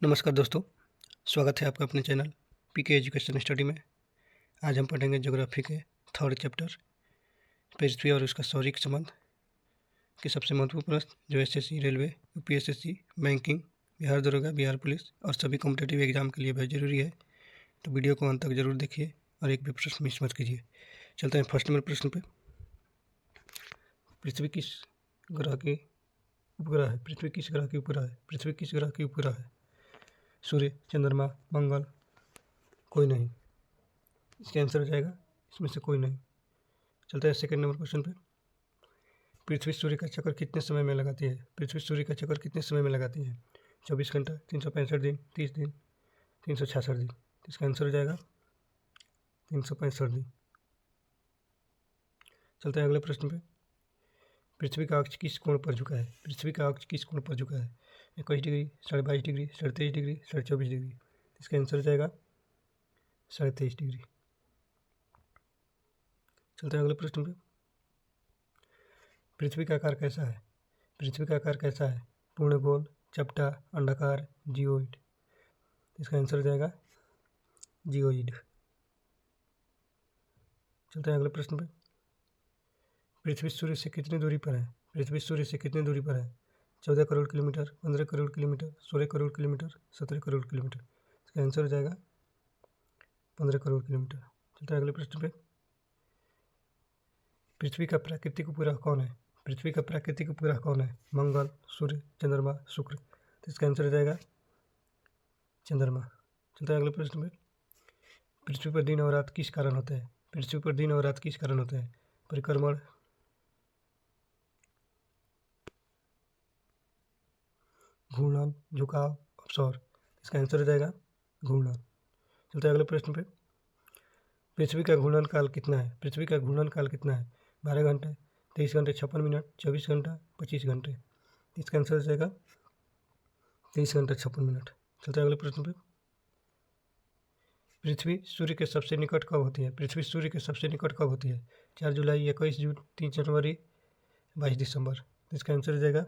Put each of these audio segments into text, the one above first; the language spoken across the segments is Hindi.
नमस्कार दोस्तों, स्वागत है आपका अपने चैनल पीके एजुकेशन स्टडी में। आज हम पढ़ेंगे ज्योग्राफी के थर्ड चैप्टर पृथ्वी और उसका शौरिक संबंध के सबसे महत्वपूर्ण प्रश्न जो SSC, railway, UPSC, banking, Bihar दरोगा, बिहार पुलिस और सभी कॉम्पिटेटिव एग्जाम के लिए बहुत ज़रूरी है। तो वीडियो को अंत तक जरूर देखिए और एक भी प्रश्न मिस मत कीजिए। चलते हैं फर्स्ट नंबर प्रश्न पे। पृथ्वी किस ग्रह की उपग्रह है? पृथ्वी किस ग्रह की उपग्रह है? पृथ्वी किस ग्रह की उपग्रह है? सूर्य, चंद्रमा, मंगल, कोई नहीं। इसका आंसर हो जाएगा इसमें से कोई नहीं। चलते हैं सेकंड नंबर क्वेश्चन पे। पृथ्वी सूर्य का चक्कर कितने समय में लगाती है? पृथ्वी सूर्य का चक्कर कितने समय में लगाती है? 24 घंटा, 365 दिन, 30 दिन, 366 दिन। इसका आंसर हो जाएगा 365 दिन। चलते हैं अगले प्रश्न पे। पृथ्वी का अक्ष किस कोण पर झुका है? पृथ्वी का अक्ष किस कोण पर झुका है? 21 डिग्री, 22.5 डिग्री, 23.5 डिग्री, 24.5 डिग्री। इसका आंसर हो जाएगा 23.5 डिग्री। चलते हैं अगले प्रश्न पे। पृथ्वी का आकार कैसा है? पृथ्वी का आकार कैसा है? पूर्ण गोल, चपटा, अंडाकार, जियोइड। इसका आंसर हो जाएगा जियोइड। चलते हैं अगले प्रश्न पे। पृथ्वी सूर्य से कितनी दूरी पर है? पृथ्वी सूर्य से कितनी दूरी पर है? 14 crore kilometre, 15 crore kilometre, 16 crore kilometre, 17 crore kilometre. इसका आंसर हो जाएगा 15 करोड़ किलोमीटर। चलते हैं अगले प्रश्न पे। पृथ्वी का प्राकृतिक उपग्रह कौन है? पृथ्वी का प्राकृतिक उपग्रह कौन है? मंगल, सूर्य, चंद्रमा, शुक्र। तो इसका आंसर हो जाएगा चंद्रमा। चलते हैं अगले प्रश्न पे। पृथ्वी पर दिन और रात किस कारण होते हैं? पृथ्वी पर दिन और रात किस कारण होते हैं? परिक्रमण, घूर्णन, झुकाव, अवसौर। इसका आंसर हो जाएगा घूर्णन। चलते हैं अगले प्रश्न पे। पृथ्वी का घूर्णन काल कितना है? पृथ्वी का घूर्णन काल कितना है? 12 घंटे, 23 घंटे 56 मिनट, 24 घंटा, 25 घंटे। इसका आंसर हो जाएगा 23 घंटा 56 मिनट। चलते हैं अगले प्रश्न पे। पृथ्वी सूर्य के सबसे निकट कब होती है? पृथ्वी सूर्य के सबसे निकट कब होती है? 4 जुलाई, 21 जून, 3 जनवरी, 22 दिसंबर। इसका आंसर हो जाएगा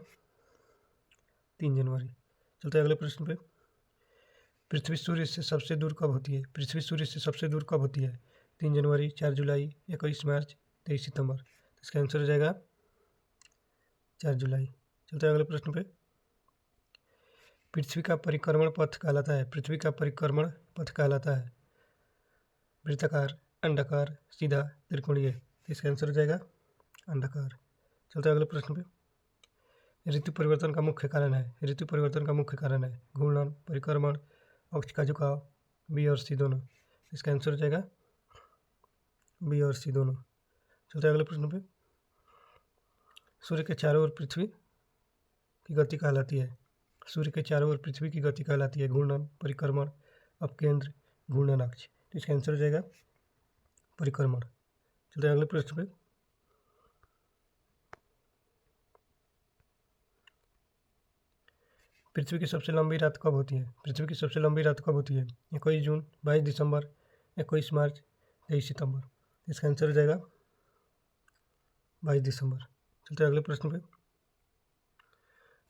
3 जनवरी। चलते हैं अगले प्रश्न पे। पृथ्वी सूर्य से सबसे दूर कब होती है? पृथ्वी सूर्य से सबसे दूर कब होती है? 3 जनवरी, 4 जुलाई, 21 मार्च, 23 सितंबर। इसका आंसर हो जाएगा 4 जुलाई। चलते हैं अगले प्रश्न पे। पृथ्वी का परिक्रमण पथ कहलाता है? पृथ्वी का परिक्रमण पथ कहलाता है वृत्ताकार, अंडाकार, सीधा, त्रिकोणीय। इसका आंसर हो जाएगा अंडाकार। चलते हैं अगले प्रश्न पे। ऋतु परिवर्तन का मुख्य कारण है? ऋतु परिवर्तन का मुख्य कारण है घूर्णन, परिक्रमण, अक्ष का झुकाव, बी और सी दोनों। इसका आंसर हो जाएगा बी और सी दोनों। चलते हैं अगले प्रश्न पे। सूर्य के चारों ओर पृथ्वी की गति कहलाती है? सूर्य के चारों ओर पृथ्वी की गति कहलाती है घूर्णन, परिक्रमण, अपकेंद्र, घूर्णन अक्ष। तो इसका आंसर हो जाएगा परिक्रमण। चलते हैं अगले प्रश्न पे। पृथ्वी की सबसे लंबी रात कब होती है? पृथ्वी की सबसे लंबी रात कब होती है? 21 जून, 22 दिसंबर, 21 मार्च, 23 सितंबर। इसका आंसर हो जाएगा 22 दिसंबर। चलते हैं अगले प्रश्न पे।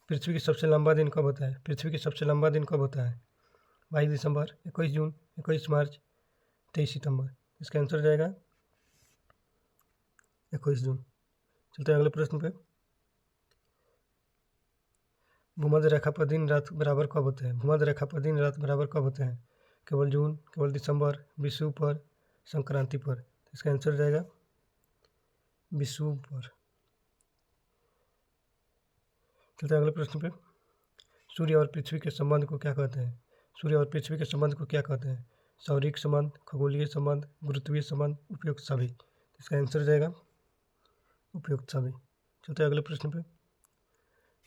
पृथ्वी की सबसे लंबा दिन कब होता है? पृथ्वी की सबसे लंबा दिन कब होता है? 22 दिसंबर, 21 जून, 21 मार्च, 23 सितंबर। इसका आंसर हो जाएगा 21 जून। चलते हैं अगले प्रश्न पे। भूमध्य रेखा पर दिन रात बराबर कब होते हैं? भूमध्य रेखा पर दिन रात बराबर कब होते हैं? केवल जून, केवल दिसंबर, विषुव पर, संक्रांति पर। इसका आंसर हो जाएगा विषुव पर। चलते हैं अगले प्रश्न पे। सूर्य और पृथ्वी के संबंध को क्या कहते हैं? सूर्य और पृथ्वी के संबंध को क्या कहते हैं? शौरिक संबंध, खगोलीय संबंध, गुरुत्वीय संबंध, उपयुक्त सभी। इसका आंसर हो जाएगा उपयुक्त सभी। चलते हैं अगले प्रश्न पे।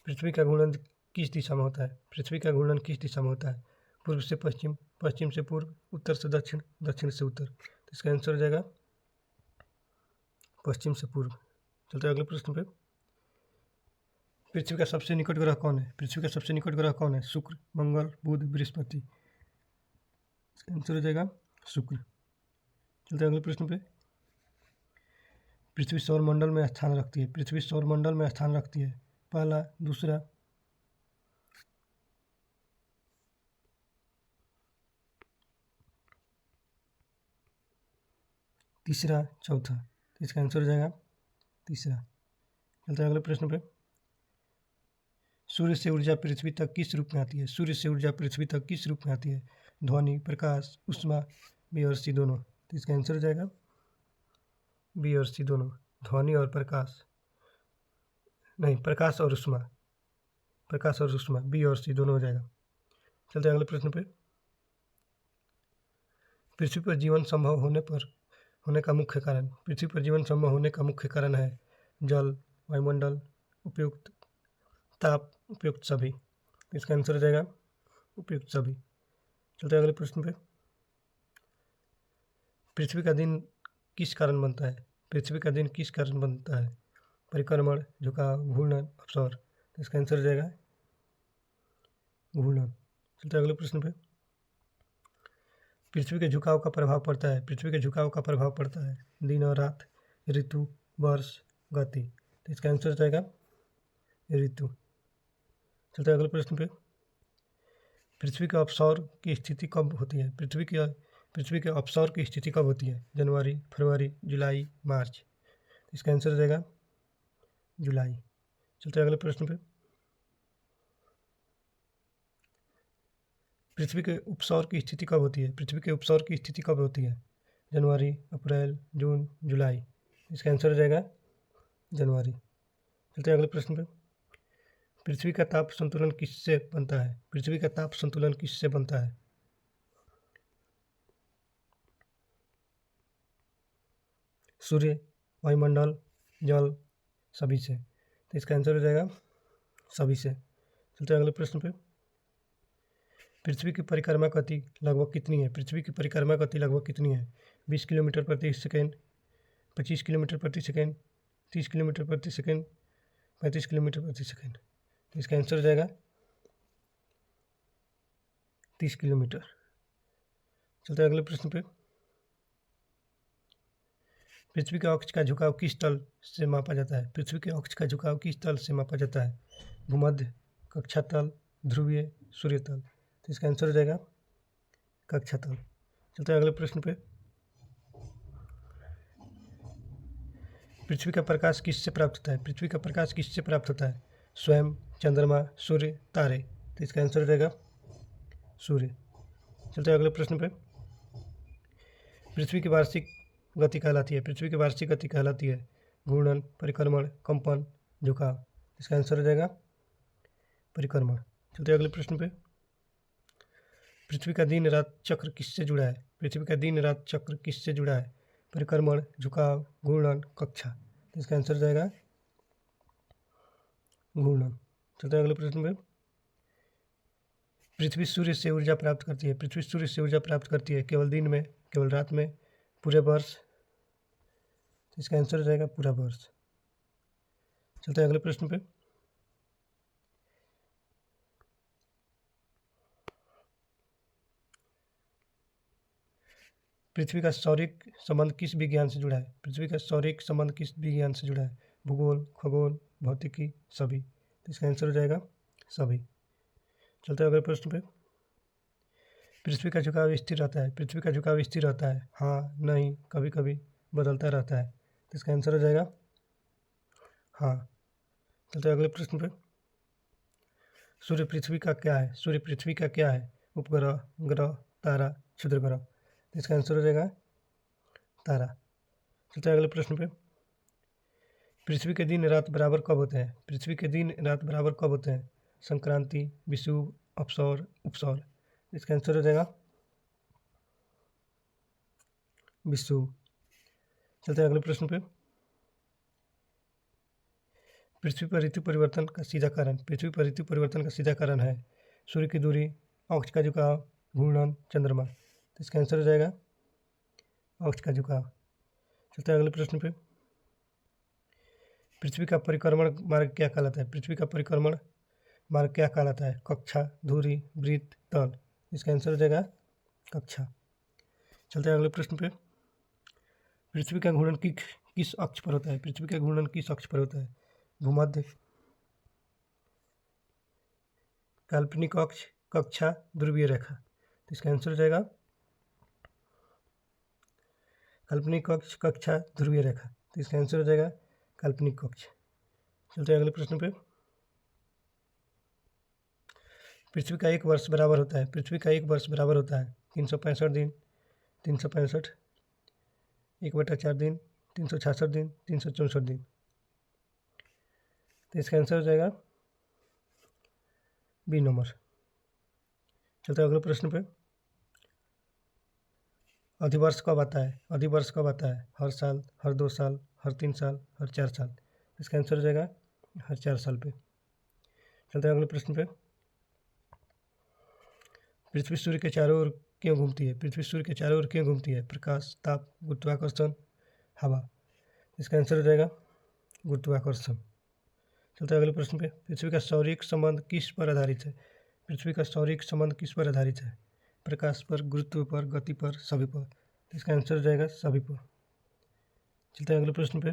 पृथ्वी का घूर्णन किस दिशा में होता है? पृथ्वी का घूर्णन किस दिशा में होता है? पूर्व से पश्चिम, पश्चिम से पूर्व, उत्तर से दक्षिण, दक्षिण से उत्तर। तो इसका आंसर हो जाएगा पश्चिम से पूर्व। चलते हैं अगले प्रश्न पे। पृथ्वी का सबसे निकट ग्रह कौन है? पृथ्वी का सबसे निकट ग्रह कौन है? शुक्र, मंगल, बुध, बृहस्पति। इसका आंसर हो जाएगा शुक्र। चलते हैं अगले प्रश्न पे। पृथ्वी सौर मंडल में स्थान रखती है? पृथ्वी सौर मंडल में स्थान रखती है? पहला, दूसरा, तीसरा, चौथा। तो इसका आंसर हो जाएगा तीसरा। चलते हैं अगले प्रश्न पे। सूर्य से ऊर्जा पृथ्वी तक किस रूप में आती है? सूर्य से ऊर्जा पृथ्वी तक किस रूप में आती है? ध्वनि, प्रकाश, ऊष्मा, बी और सी दोनों। तो इसका आंसर हो जाएगा बी और सी दोनों। ध्वनि और प्रकाश, नहीं, प्रकाश और ऊष्मा, प्रकाश और ऊष्मा, बी और सी दोनों हो जाएगा। चलते हैं अगले प्रश्न पे। पृथ्वी पर जीवन संभव होने का मुख्य कारण। पृथ्वी पर जीवन संभव होने का मुख्य कारण है जल, वायुमंडल, उपयुक्त ताप, उपयुक्त सभी। इसका आंसर हो जाएगा उपयुक्त सभी। चलते हैं अगले प्रश्न पे। पृथ्वी का दिन किस कारण बनता है? पृथ्वी का दिन किस कारण बनता है? परिक्रमण, झुकाव, घूर्णन, अपसौर। तो इसका आंसर हो जाएगा घूर्णन। चलते हैं अगले प्रश्न पे। पृथ्वी के झुकाव का प्रभाव पड़ता है। पृथ्वी के झुकाव का प्रभाव पड़ता है दिन और रात, ऋतु, वर्ष, गति। तो इसका आंसर हो जाएगा ऋतु। चलते हैं अगले प्रश्न पे। पृथ्वी के अपसौर की स्थिति कब होती है? पृथ्वी के अपसौर की स्थिति कब होती है? जनवरी, फरवरी, जुलाई, मार्च। इसका आंसर हो जाएगा जुलाई। चलते हैं अगले प्रश्न पे। पृथ्वी के उपसौर की स्थिति कब होती है? पृथ्वी के उपसौर की स्थिति कब होती है? जनवरी, अप्रैल, जून, जुलाई। इसका आंसर हो जाएगा जनवरी। चलते हैं अगले प्रश्न पे। पृथ्वी का ताप संतुलन किससे बनता है? पृथ्वी का ताप संतुलन किससे बनता है? सूर्य, वायुमंडल, जल, सभी से। तो इसका आंसर हो जाएगा सभी से। चलते हैं अगले प्रश्न पे। पृथ्वी की परिक्रमा गति लगभग कितनी है? पृथ्वी की परिक्रमा गति लगभग कितनी है? 20 किलोमीटर प्रति सेकेंड, 25 किलोमीटर प्रति सेकेंड, 30 किलोमीटर प्रति सेकेंड, 35 किलोमीटर प्रति सेकेंड। तो इसका आंसर हो जाएगा 30 किलोमीटर। चलते हैं अगले प्रश्न पे। पृथ्वी के अक्ष का झुकाव किस तल से मापा जाता है? पृथ्वी के अक्ष का झुकाव किस तल से मापा जाता है? भूमध्य, कक्षा तल, ध्रुवीय, सूर्य तल। तो इसका आंसर हो जाएगा कक्षा तल। चलते हैं अगले प्रश्न पे। पृथ्वी का प्रकाश किससे प्राप्त होता है? पृथ्वी का प्रकाश किससे प्राप्त होता है? स्वयं, चंद्रमा, सूर्य, तारे। तो इसका आंसर हो जाएगा सूर्य। चलते हैं अगले प्रश्न पे। पृथ्वी की वार्षिक गति कहलाती है। पृथ्वी की वार्षिक गति कहलाती है घूर्णन, परिक्रमण, कंपन, झुकाव। इसका आंसर हो जाएगा परिक्रमण। चलते हैं अगले प्रश्न पे। पृथ्वी का दिन रात चक्र किससे जुड़ा है? पृथ्वी का दिन रात चक्र किससे जुड़ा है? परिक्रमण, झुकाव, घूर्णन, कक्षा। तो इसका आंसर हो जाएगा घूर्णन। चलते हैं अगले प्रश्न पे। पृथ्वी सूर्य से ऊर्जा प्राप्त करती है। पृथ्वी सूर्य से ऊर्जा प्राप्त करती है केवल दिन में, केवल रात में, पूरे वर्ष। तो इसका आंसर हो जाएगा पूरा वर्ष। चलते हैं अगले प्रश्न पे। पृथ्वी का सौरिक संबंध किस विज्ञान से जुड़ा है? पृथ्वी का सौरिक संबंध किस विज्ञान से जुड़ा है? भूगोल, खगोल, भौतिकी, सभी। तो इसका आंसर हो जाएगा सभी। चलते हैं अगले प्रश्न पे। पृथ्वी का झुकाव स्थिर रहता है। पृथ्वी का झुकाव स्थिर रहता है हाँ, नहीं, कभी कभी बदलता रहता है। तो इसका आंसर हो जाएगा हाँ। चलते हैं अगले प्रश्न पे। सूर्य पृथ्वी का क्या है? सूर्य पृथ्वी का क्या है? उपग्रह, ग्रह, तारा, क्षुद्र ग्रह। तो इसका आंसर हो जाएगा तारा। चलते हैं अगले प्रश्न पे। पृथ्वी के दिन रात बराबर कब होते हैं? पृथ्वी के दिन रात बराबर कब होते हैं? संक्रांति, विषुव, अपसौर, उपसौर। इसका आंसर हो जाएगा विषुव। चलते हैं अगले प्रश्न पे। पृथ्वी पर ऋतु परिवर्तन का सीधा कारण। पृथ्वी पर ऋतु परिवर्तन का सीधा कारण है सूर्य की दूरी, अक्ष का झुकाव, घूर्णन, चंद्रमा। तो इसका आंसर हो जाएगा अक्ष का झुकाव। चलते हैं अगले प्रश्न पे। पृथ्वी का परिक्रमण मार्ग क्या कहलाता है? पृथ्वी का परिक्रमण मार्ग क्या कहलाता है? कक्षा, धुरी, वृत्त, तल। इसका आंसर हो जाएगा कक्षा। चलते हैं अगले प्रश्न पे। पृथ्वी का घूर्णन किस अक्ष पर होता है? पृथ्वी का घूर्णन किस अक्ष पर होता है? भूमध्य, काल्पनिक अक्ष, कक्षा, ध्रुवीय रेखा। तो इसका आंसर हो जाएगा काल्पनिक कक्ष, कक्षा, ध्रुवीय रेखा। तो इसका आंसर हो जाएगा काल्पनिक कक्ष। चलते हैं अगले प्रश्न पे। पृथ्वी का एक वर्ष बराबर होता है, पृथ्वी का एक वर्ष बराबर होता है 365 दिन, 365, 1/4 दिन, 366 दिन, 364 दिन। तो इसका आंसर हो जाएगा बी नंबर। चलते हैं अगले प्रश्न पे। अधिवर्ष कब आता है, अधिवर्ष कब आता है? हर साल, हर 2 साल, हर 3 साल, हर 4 साल। इसका आंसर हो जाएगा हर 4 साल पे। चलते हैं अगले प्रश्न पे। पृथ्वी सूर्य के चारों ओर क्यों घूमती है? पृथ्वी सूर्य के चारों ओर क्यों घूमती है? प्रकाश, ताप, गुरुत्वाकर्षण, हवा। इसका आंसर हो जाएगा गुरुत्वाकर्षण। चलते हैं अगले प्रश्न पे। पृथ्वी का सौरिक संबंध किस पर आधारित है? पृथ्वी का सौरिक संबंध किस पर आधारित है? प्रकाश पर, गुरुत्व पर, गति पर, सभी पर। इसका आंसर हो जाएगा सभी पर। चलते हैं अगले प्रश्न पे।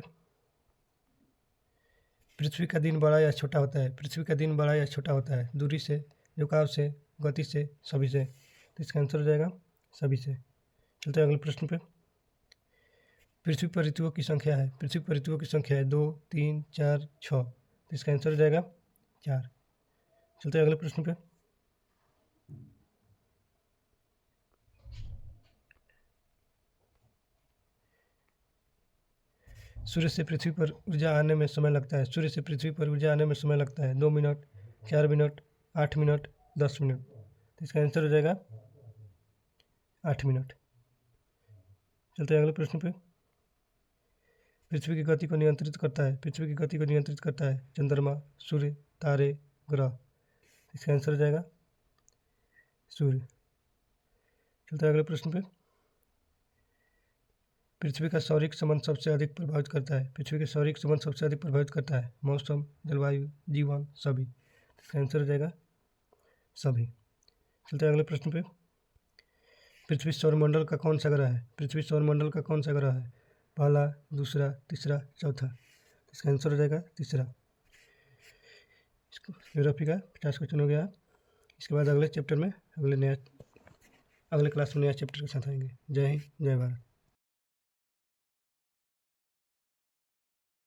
पृथ्वी का दिन बड़ा या छोटा होता है? पृथ्वी का दिन बड़ा या छोटा होता है? दूरी से, झुकाव से, गति से, सभी से। तो इसका आंसर हो जाएगा सभी से। चलते हैं अगले प्रश्न पे। पृथ्वी पर ऋतुओं की संख्या है, पृथ्वी पर ऋतुओं की संख्या है 2, 3, 4, 6। तो इसका आंसर हो जाएगा 4। चलते हैं अगले प्रश्न पे। सूर्य से पृथ्वी पर ऊर्जा आने में समय लगता है, सूर्य से पृथ्वी पर ऊर्जा आने में समय लगता है 2 मिनट, 4 मिनट, 8 मिनट, 10 मिनट। तो इसका आंसर हो जाएगा 8 मिनट। चलते हैं अगले प्रश्न पे। पृथ्वी की गति को नियंत्रित करता है, पृथ्वी की गति को नियंत्रित करता है चंद्रमा, सूर्य, तारे, ग्रह। इसका आंसर हो जाएगा सूर्य। चलते हैं अगले प्रश्न पे। पृथ्वी का सौरिक संबंध सबसे अधिक प्रभावित करता है, पृथ्वी के सौरिक संबंध सबसे अधिक प्रभावित करता है मौसम, जलवायु, जीवन, सभी। इसका आंसर हो जाएगा सभी। चलते हैं अगले प्रश्न पे। पृथ्वी सौरमंडल का कौन सा ग्रह है? पृथ्वी सौरमंडल का कौन सा ग्रह है? पहला, दूसरा, तीसरा, चौथा। इसका आंसर हो जाएगा तीसरा। ज्योग्राफी का 50 क्वेश्चन हो गया। इसके बाद अगले चैप्टर में अगले क्लास में नया चैप्टर के साथ आएंगे। जय हिंद, जय भारत।